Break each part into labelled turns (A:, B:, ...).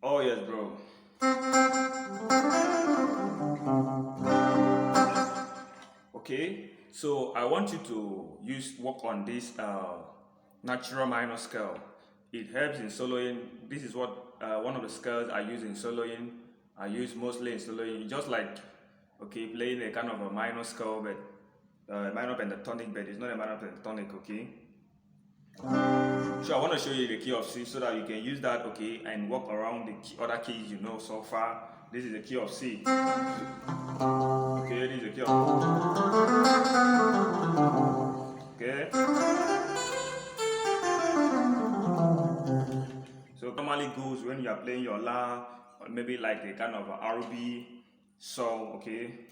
A: Oh yes, bro. Okay, so I want you to work on this natural minor scale. It helps in soloing. This is what one of the scales I use in soloing. I use mostly in soloing, just like okay, playing a kind of a minor scale, but minor pentatonic, but it's not a minor pentatonic. Okay, so I want to show you the key of C so that you can use that, okay, and work around the other keys you know so far. This is the key of C. Okay, this is the key of okay. So normally goes when you are playing your La, or maybe like a kind of a RB song, okay.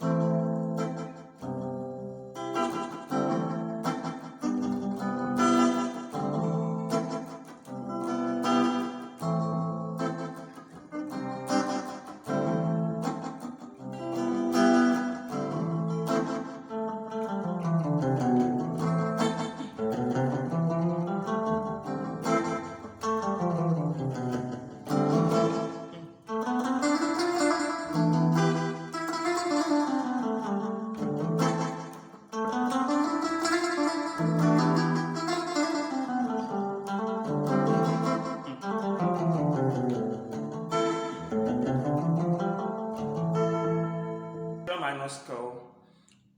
A: Minor scale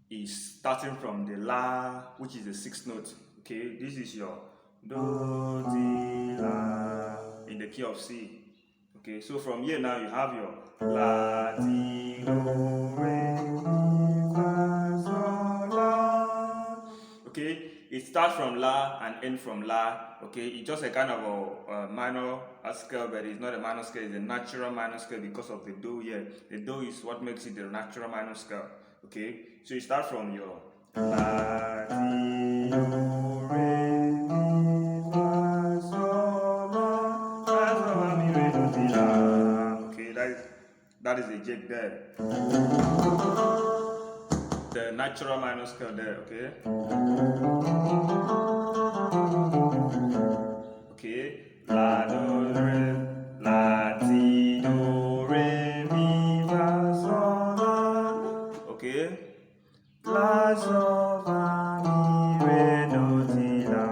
A: is starting from the La, which is the sixth note. Okay, this is your Do, Di, La in the key of C. Okay, so from here now you have your La, Di, Do, Re, Mi, Fa, Sol, La. Okay, it starts from La and ends from La. Okay, it's just a kind of a minor scale, but it's not a minor scale, it's a natural minor scale because of the Do here. The Do is what makes it the natural minor scale. Okay, so you start from your La, Ti, Do, Re, Mi, Fa, Sol, La, Fa, Sol, La, Mi, Re, Do, Ti, La. Okay, that is a jig there. The natural minor scale there, okay? Okay, La, Do, Re, La, Ti, Do, Re, Mi, Fa, Sol, La. Okay, La, Sol, Fa, Mi, Re, Do, Ti, La.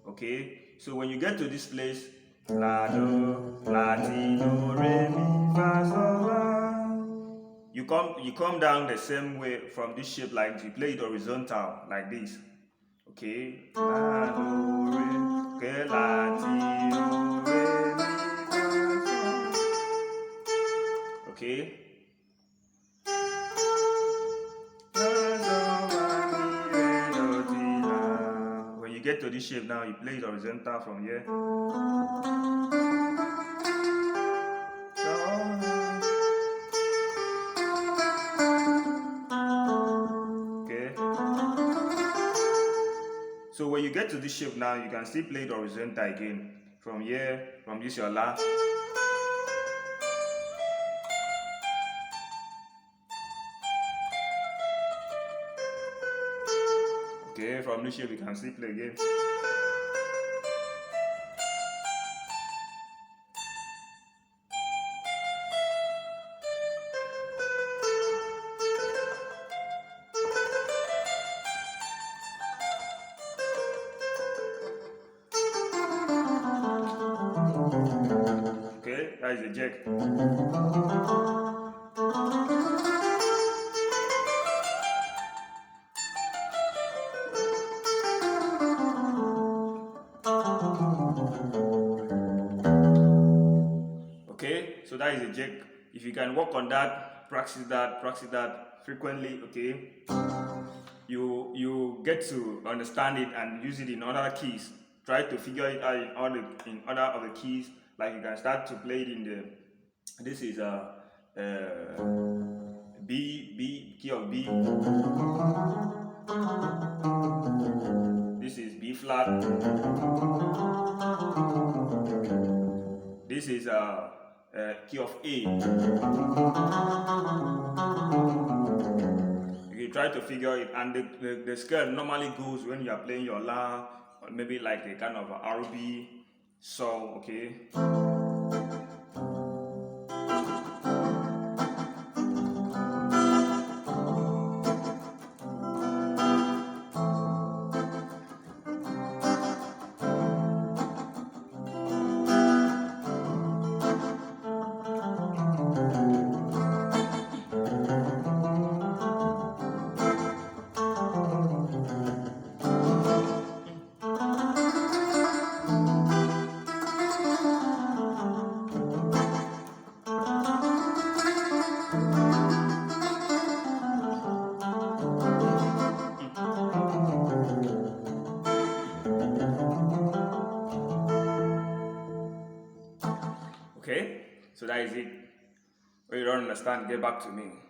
A: Okay, so when you get to this place, La, Do, La, Ti, Do, Re, Mi, Fa, Sol, La. You come down the same way from this shape, like you play it horizontal like this. Okay, La, Do, Re. Okay, La, Ti, Do, Re, Mi, Fa, Sol. Okay. La, Sol, Fa, Mi, Re, Do, Ti, La. When you get to this shape now, you play it horizontal from here. Okay. So when you get to this shape now, you can still play it horizontal again. From here, from this your La. Okay, from this shape you can still play again. Okay, that is a jack. Okay, so that is a jack. If you can work on that, practice that frequently, okay, you get to understand it and use it in other keys. Try to figure it out in other of the keys. Like you can start to play it in the. This is a B key of B. This is B flat. This is a key of A. You try to figure it, and the scale normally goes when you are playing your La, or maybe like a kind of a RB song, okay? is it? Or you don't understand, get back to me.